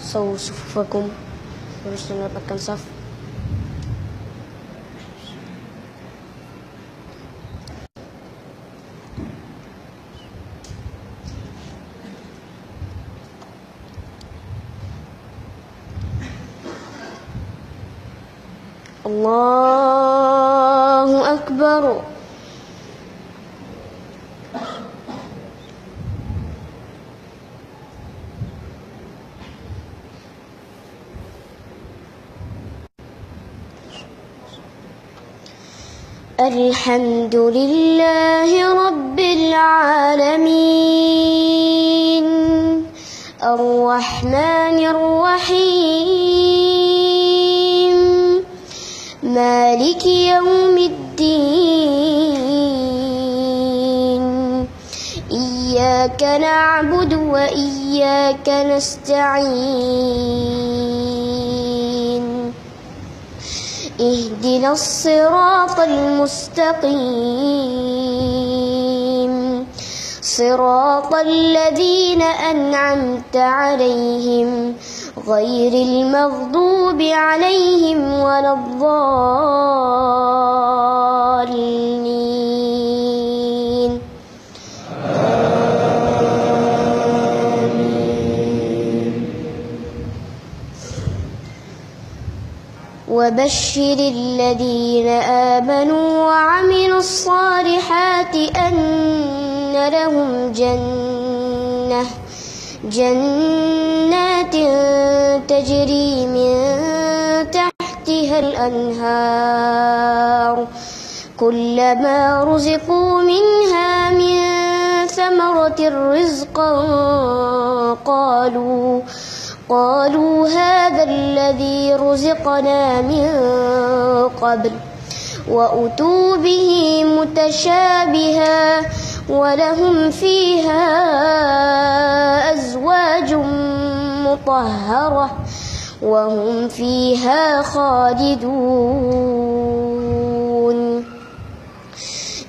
sawu sufufakum. Terus menetapkan saf. Allahu Akbar. Alhamdulillahi Rabbil Alamin, Ar-Rahmanir Rahim, Maliki Yawmiddin, Iyyaka na'budu wa iyyaka nasta'in. اهدنا الصراط المستقيم صراط الذين أنعمت عليهم غير المغضوب عليهم ولا الضالين. وبشر الذين آمنوا وعملوا الصالحات أن لهم جنات تجري من تحتها الأنهار كلما رزقوا منها من ثمرة رزقا قالوا هذا الذي رزقنا من قبل وأتوا به متشابها ولهم فيها أزواج مطهرة وهم فيها خالدون.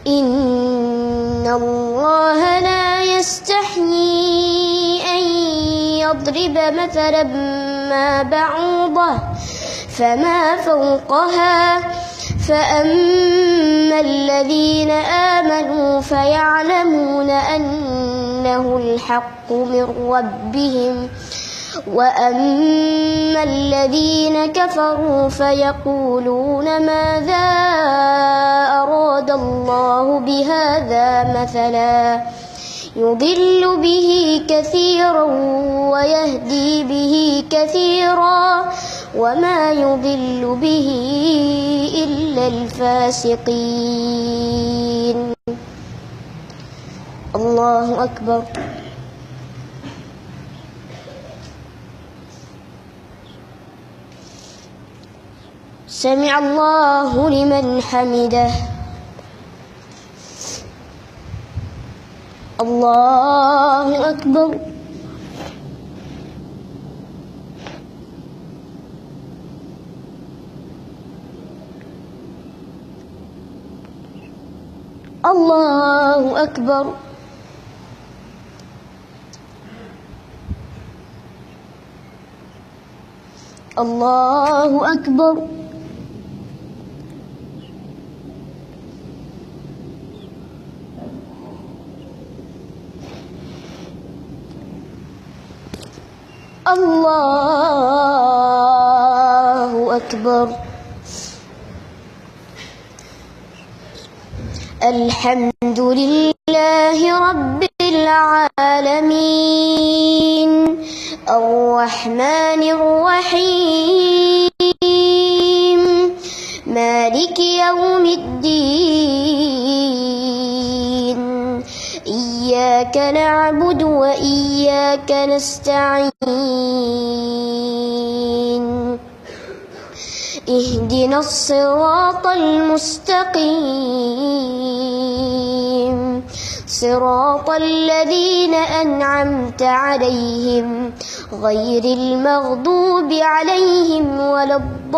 إن الله لا يستحيي أن يضرب مثلا ما بعوضة فما فوقها فأما الذين آمنوا فيعلمون أنه الحق من ربهم وأما الذين كفروا فيقولون ماذا أراد الله بهذا مثلا يضل به كثيرا ويهدي به كثيرا وما يضل به إلا الفاسقين. الله أكبر. سمع الله لمن حمده. الله أكبر. الله أكبر. الله أكبر. الله أكبر. الحمد لله رب العالمين الرحمن الرحيم مالك يوم الدين إياك نعبد وإياك نستعين اهدنا الصراط المستقيم صراط الذين أنعمت عليهم غير المغضوب عليهم ولا الضالين.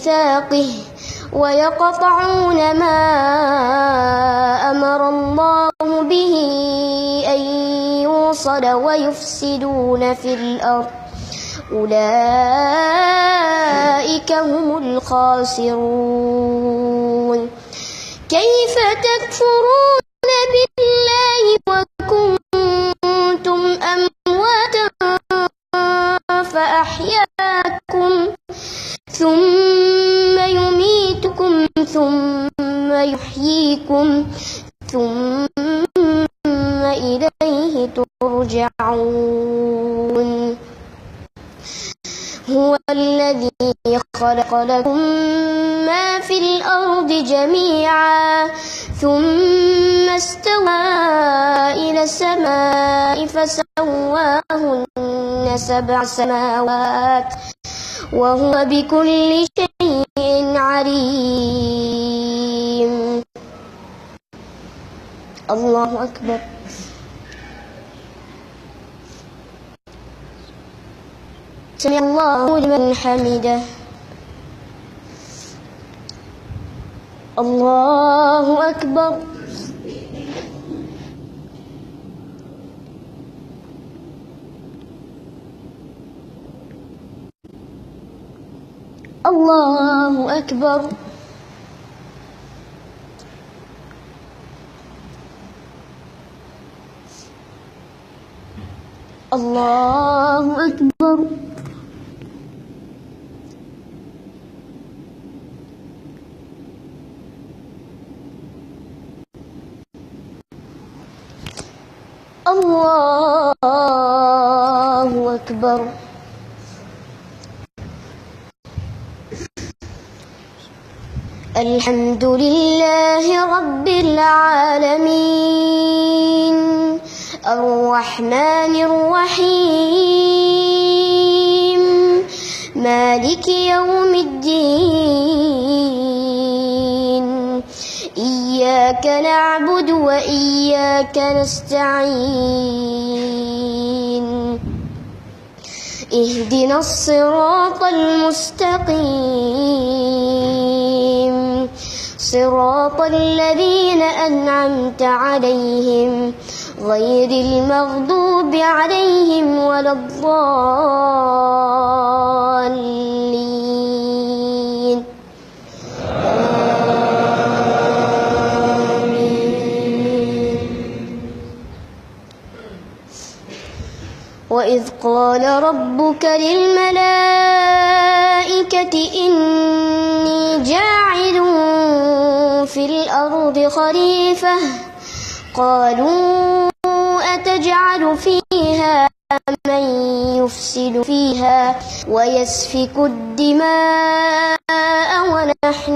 ميثاقه ويقطعون ما أمر الله به أن يوصل ويفسدون في الأرض أولئك هم الخاسرون. كيف تكفرون بالله وكنتم أمواتا فأحياكم ثم يميتكم ثم يحييكم ثم إليه ترجعون. هو الذي خلق لكم ما في الأرض جميعا ثم استوى إلى السماء فسواهن 7 سماوات وهو بكل شيء عليم. الله أكبر. سمع الله لمن حمده. الله أكبر. الله أكبر. الله أكبر. الله أكبر. الحمد لله رب العالمين الرحمن الرحيم مالك يوم الدين إياك نعبد وإياك نستعين اهدنا الصراط المستقيم صراط الذين أنعمت عليهم غير المغضوب عليهم ولا الضالين. وإذ قال ربك للملائكة إني جاعل في الأرض خليفة قالوا أتجعل فيها من يفسد فيها ويسفك الدماء ونحن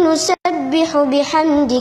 نسبح بحمدك